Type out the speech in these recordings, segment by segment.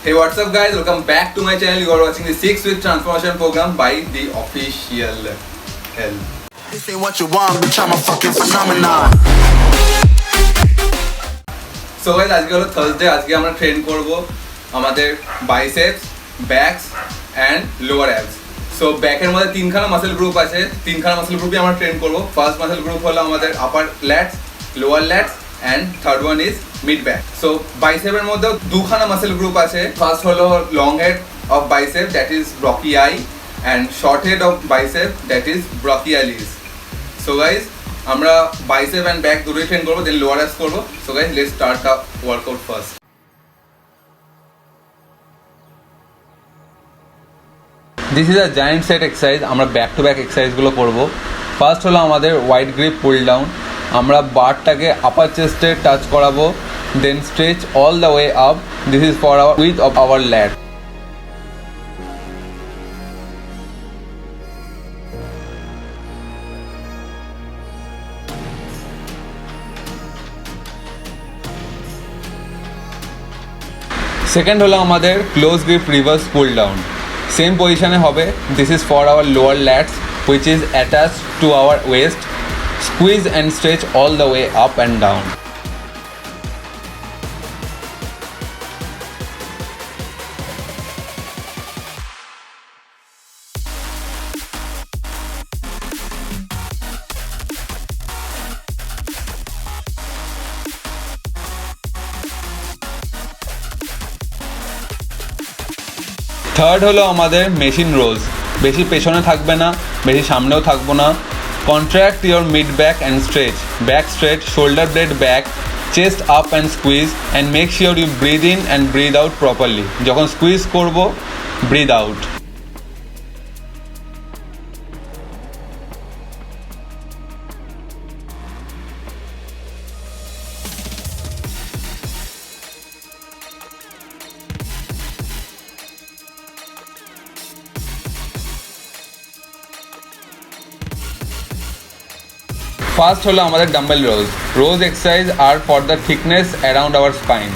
Hey, what's up guys, welcome back to my channel. You are watching the 6-week transformation program by the official Hell. This ain't what you want, bitch, I'm a fucking phenomenon. So guys, আজকে হলো Thursday. আজকে আমরা train করব আমাদের biceps, backs and lower abs. So ব্যাকের মধ্যে তিনখানা muscle group আছে, তিনখানা মাসেল গ্রুপই আমরা ট্রেন করব। ফার্স্ট মাসেল গ্রুপ হলো আমাদের upper lats, lower lats and third one is mid back. So বাইসেপের মধ্যেও দুখানা মাসেল গ্রুপ আছে। ফার্স্ট হলো long head of bicep, that is brachii, and short head of bicep, that is brachialis. So guys, আমরা bicep and back দুটোই train করবো, then lower abs করবো। So guys, let's start the workout first. This is a giant set exercise. আমরা back to back এক্সারসাইজগুলো করবো। First হলো আমাদের wide grip পুল down. আমরা বারটাকে আপার চেস্টে টাচ করাবো, then stretch all the way up. This is for our width of our lat. Second হলো আমাদের close grip reverse pull down. Same পজিশনে হবে। This is for our lower lats which is attached to our waist. Squeeze and stretch all the way up and down. Third হলো আমাদের machine রোজ। বেশি পেছনে থাকবে না, বেশি সামনেও থাকবো না। Contract your mid back and stretch, back straight, shoulder blade back, chest up and squeeze and make sure you breathe in and breathe out properly. যখন স্কুইজ করবো, ব্রিদ আউট। ফার্স্ট হলো আমাদের dumbbell rows. Rows exercise are for the thickness around our spine.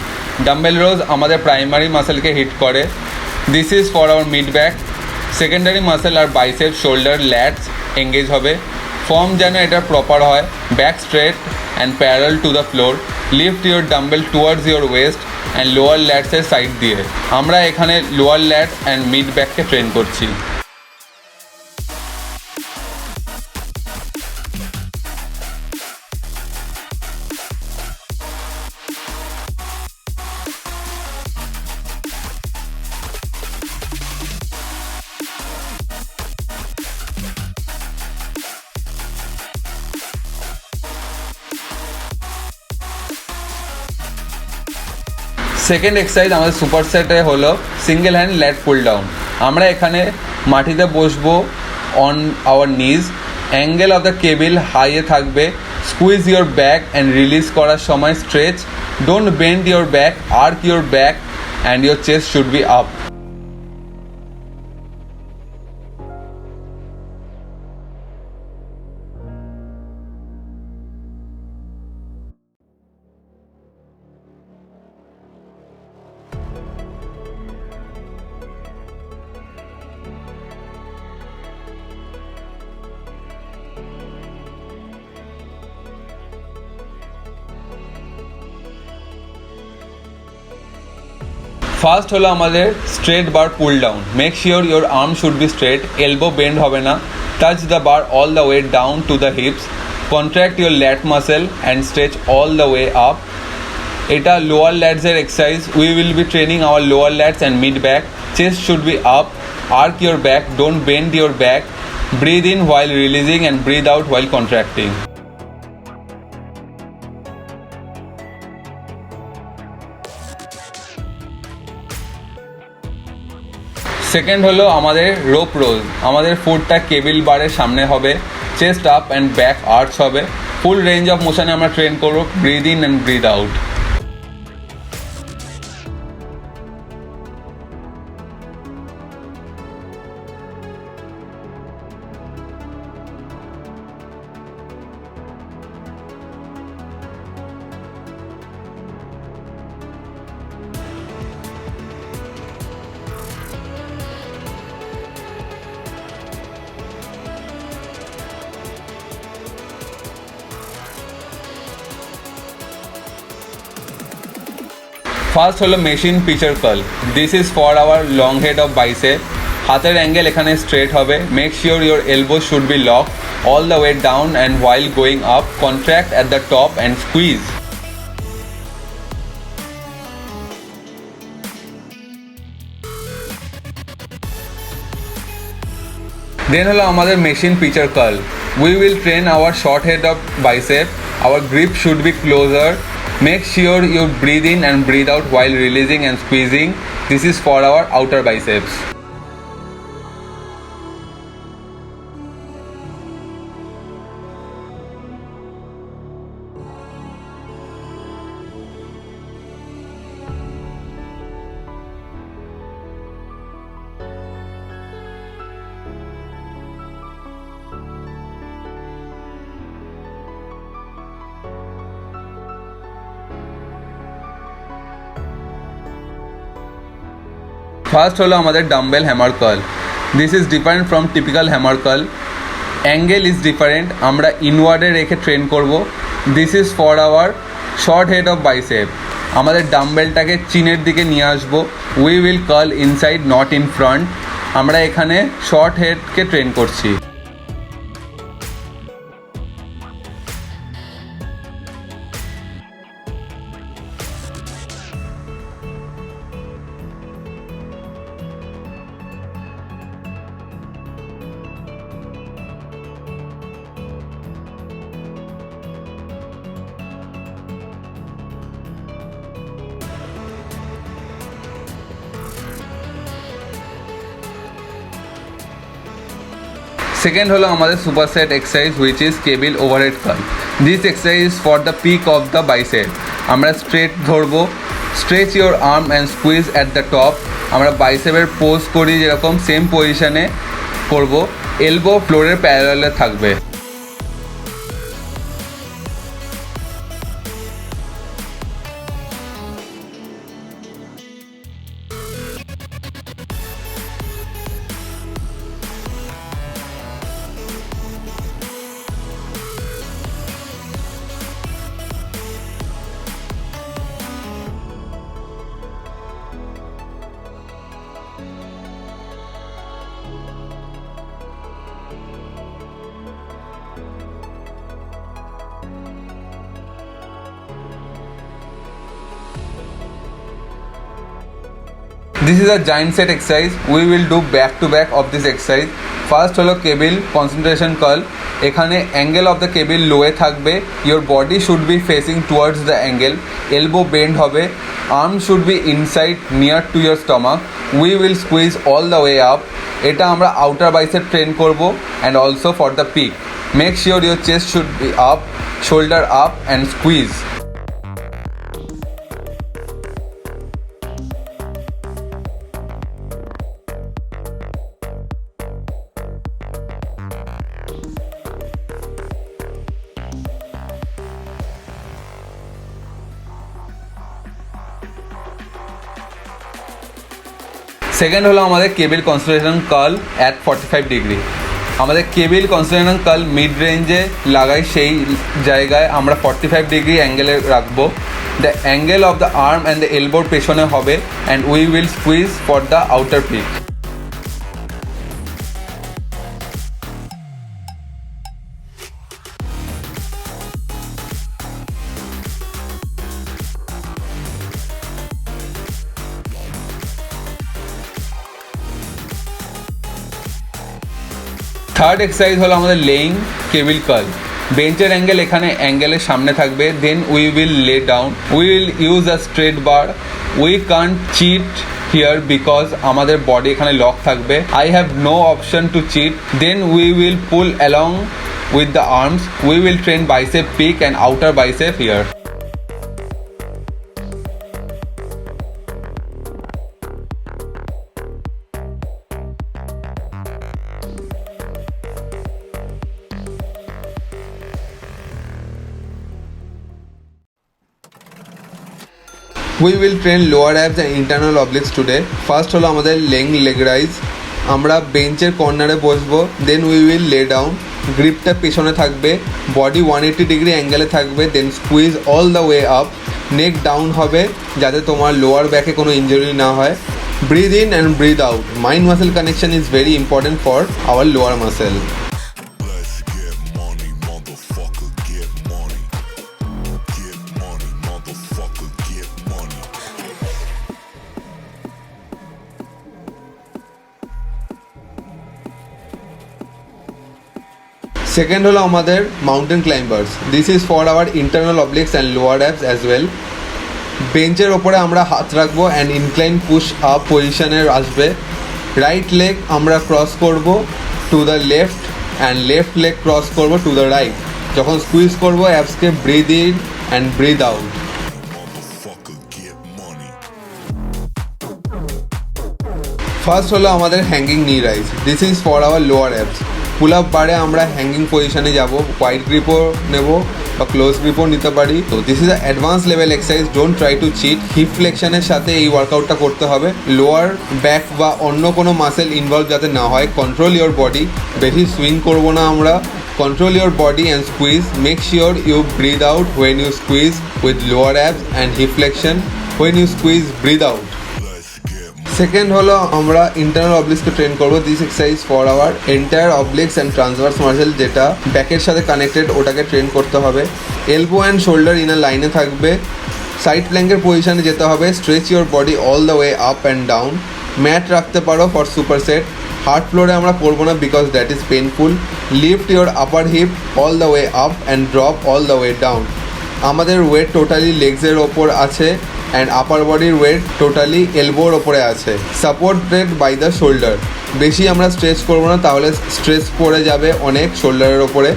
Dumbbell rows আমাদের primary মাসেলকে hit করে। This is for our mid back. Secondary muscle are bicep, shoulder, lats engage হবে। Form যেন এটা proper হয়। Back straight and parallel to the floor. Lift your dumbbell towards your waist and lower ল্যাটসের side দিয়ে। আমরা এখানে lower lat and mid ব্যাককে train করছি। সেকেন্ড এক্সারসাইজ আমাদের সুপার সেটে হলো single hand lat pull down. আমরা এখানে মাটিতে বসবো on our knees. Angle of the cable হাইয়ে থাকবে। Squeeze your back and release করার সময় stretch. Don't bend your back, arch your back and your chest should be up. First হলো আমাদের straight bar pull down. Make sure your arm should be straight, elbow bend হবে না। Touch the bar all the way down to the hips. Contract your lat muscle and stretch all the way up. এটা lower ল্যাটসের exercise. We will be training our lower lats and mid back. Chest should be up. Arch your back, don't bend your back. Breathe in while releasing and breathe out while contracting. Second হলো আমাদের rope রোজ। আমাদের ফুটটা cable বারের সামনে হবে। Chest up and back arch হবে। Full range of মোশনে আমরা train করবো। Breathe in and breathe out. First হলো machine preacher curl. This is for our long head of bicep. হাতের অ্যাঙ্গেল এখানে স্ট্রেট হবে। Make sure your elbow should be lock all the way down, and while going up contract at the top and squeeze. Then হলো আমাদের machine preacher curl. We will train our short head of bicep. Our grip should be closer. Make sure you breathe in and breathe out while releasing and squeezing. This is for our outer biceps. First হলো আমাদের dumbbell hammer curl. This is different from typical hammer curl. Angle is different, আমরা ইনওয়ার্ডে রেখে train করব। This is for our short head of bicep. আমাদের ডাম্বেলটাকে চিনের দিকে নিয়ে আসবো। We will curl inside not in front. আমরা এখানে শর্ট হেডকে ট্রেন করছি। সেকেন্ড হলো আমাদের superset exercise which is cable overhead curl. This exercise is for the peak of the bicep. আমরা স্ট্রেট ধরবো। Stretch your arm and squeeze at the top. আমরা বাইসেপের pose করি যেরকম সেম পজিশানে করব। এলবো ফ্লোরের প্যারালালে থাকবে। This is a giant set exercise. We will do back to back of this exercise. First হলো কেবিল কনসেন্ট্রেশন কার্ল। এখানে অ্যাঙ্গেল অফ দ্য কেবিল লোয়ে থাকবে। Your body should be facing towards the angle. Elbow bend হবে। Arm should be inside near to your stomach. We will squeeze all the way up. এটা আমরা outer bicep train করব and also for the peak. Make sure your chest should be up, shoulder up and squeeze. Second হলো আমাদের cable concentration curl at 45 degree. আমাদের cable concentration curl mid রেঞ্জে লাগাই, সেই জায়গায় আমরা 45 ডিগ্রি অ্যাঙ্গেলে রাখবো। The angle of the arm and the এলবোর পেছনে হবে and we will squeeze for the outer peak. Third exercise হলো আমাদের লেইং কেবিল কার্ল। বেঞ্চের অ্যাঙ্গেল এখানে অ্যাঙ্গেলের সামনে থাকবে। Then we will lay down. We will use a straight bar. We can't cheat here because আমাদের বডি এখানে lock থাকবে। I have no option to cheat. Then we will pull along with the arms. We will train bicep peak and outer bicep here. We will train lower abs and internal obliques today. First হলো আমাদের leg raise. আমরা বেঞ্চের কর্নারে বসবো। Then we will lay down. গ্রিপটা পেছনে থাকবে। Body 180 degree অ্যাঙ্গেলে থাকবে। Then squeeze all the way up. Neck down হবে যাতে তোমার লোয়ার ব্যাকে কোনো ইনজুরি না হয়। Breathe in and breathe out. Mind muscle connection is very important for our lower muscle. Let's get money, motherfucker, get money. Get money, motherfucker, get money. Second হলো আমাদের mountain climbers. This is for our internal obliques and lower abs as well. বেঞ্চের ওপরে আমরা হাত রাখবো and incline push up পজিশনে আসবে। Right leg আমরা ক্রস করব to the left and left leg cross করব টু দ্য রাইট। যখন স্কুইজ করবো অ্যাবসকে breathe in and breathe out. Motherfucker, get money. First হলো আমাদের hanging knee raise. This is for our lower abs. Pull up বারে আমরা hanging পজিশনে যাব, ওয়াইড গ্রিপও নেব বা ক্লোজ গ্রিপও নিতে পারি। তো this is a advance level exercise, don't try to cheat. Hip ফ্লেকশনের সাথে এই ওয়ার্কআউটটা করতে হবে। লোয়ার ব্যাক বা অন্য কোনো মাসেল ইনভলভ যাতে না হয়। কন্ট্রোল ইওর বডি, বেশি সুইং করবো না আমরা। Control your body and squeeze. Make sure you breathe out when you squeeze with lower abs and hip flexion. When you squeeze breathe out. Let's get second হলো আমরা internal অবলিক্সকে train করবো। This exercise for our entire obliques and transverse muscle, যেটা ব্যাকের সাথে connected, ওটাকে train করতে হবে। এলবো অ্যান্ড শোল্ডার ইনার লাইনে থাকবে। সাইড প্ল্যাঙ্কের পজিশনে যেতে হবে। Stretch your body all the way up and down. Mat রাখতে পারো ফর সুপার সেট। হার্ড ফ্লোরে আমরা করবো না because that is painful. Lift your upper hip all the way up and drop all the way down. আমাদের weight totally লেগসের ওপর আছে অ্যান্ড আপার বডির ওয়েট টোটালি এলবোর ওপরে আছে, সাপোর্টেড বাই দ্য শোল্ডার। বেশি আমরা স্ট্রেচ করবো না, তাহলে স্ট্রেচ পড়ে যাবে অনেক শোল্ডারের ওপরে।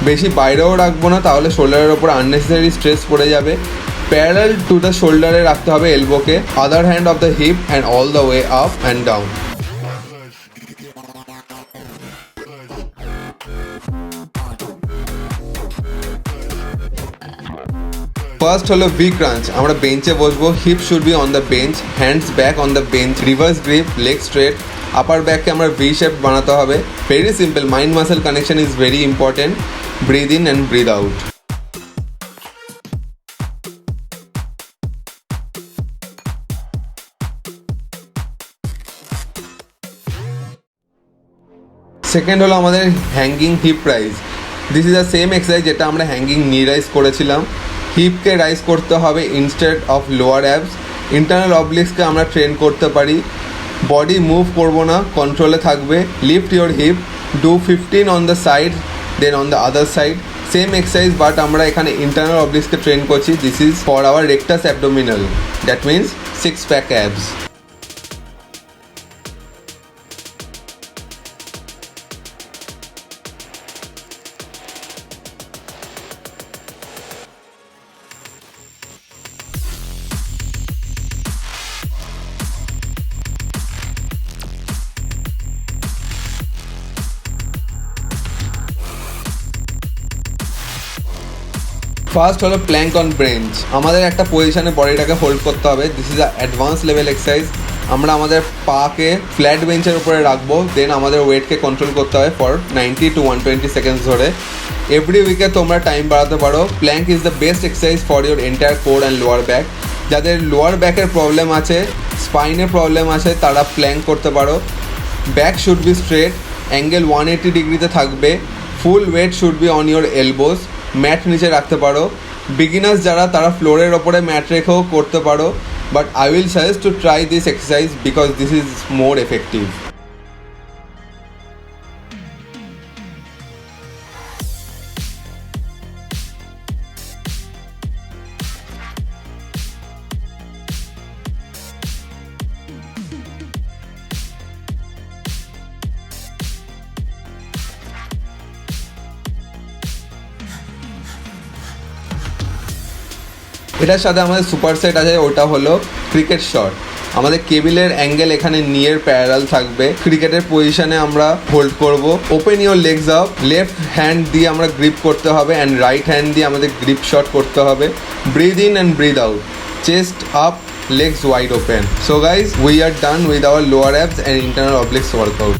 বেশি বাইরেও রাখবো না, তাহলে শোল্ডারের ওপরে আননেসেসারি স্ট্রেচ পড়ে যাবে। প্যারালাল টু দ্য শোল্ডারে রাখতে হবে এলবোকে। Other hand off the hip and all the way up and down. First হলো ভি ক্রাঞ্চ। আমরা বেঞ্চে বসবো। Hip should be on the bench, hands back on the bench, reverse grip, leg straight. Upper ব্যাককে আমরা V shape বানাতে হবে। Very simple. Mind muscle connection is very important. Breathe in and breathe out. Second হলো আমাদের hanging hip raise. This is the same exercise যেটা আমরা hanging knee rise করেছিলাম। হিপকে raise করতে হবে instead of lower abs. Internal অবলিক্সকে আমরা train করতে পারি। বডি মুভ করবো না, কন্ট্রোলে থাকবে। Lift your hip, do 15 on the side then on the other side. Same exercise but আমরা এখানে ইন্টারনাল অবলিক্সকে ট্রেন করছি। This is for our rectus abdominal, that means 6 pack abs. First হলো প্ল্যাঙ্ক অন বেঞ্চ। আমাদের একটা পজিশনে বডিটাকে hold করতে হবে। This is a advance level exercise. আমরা আমাদের পাকে ফ্ল্যাট বেঞ্চের উপরে রাখবো, দেন আমাদের ওয়েটকে কন্ট্রোল করতে হবে ফর 90 to 120 সেকেন্ডস ধরে। এভরি উইকে তোমরা টাইম বাড়াতে পারো। Plank is the best exercise for your entire core and lower back. যাদের লোয়ার ব্যাকের প্রবলেম আছে, স্পাইনের প্রবলেম আছে, তারা প্ল্যাঙ্ক করতে পারো। Back should be straight, angle 180 ডিগ্রিতে থাকবে। Full weight should be on your elbows. Mat নিচে রাখতে পারো। বিগিনার্স যারা, তারা ফ্লোরের ওপরে ম্যাট রেখেও করতে পারো, but I will suggest to try this exercise because this is more effective. এটার সাথে আমাদের সুপার সেট আছে, ওটা হলো ক্রিকেট শট। আমাদের কেবিলের অ্যাঙ্গেল এখানে নিয়ের প্যারালাল থাকবে। ক্রিকেটের পজিশনে আমরা হোল্ড করব। Open your legs up. Left hand দিয়ে আমরা গ্রিপ করতে হবে অ্যান্ড রাইট হ্যান্ড দিয়ে আমাদের গ্রিপ শট করতে হবে। Breathe in and breathe out. Chest up, legs wide open. So guys, we are done with our lower abs and internal obliques workout.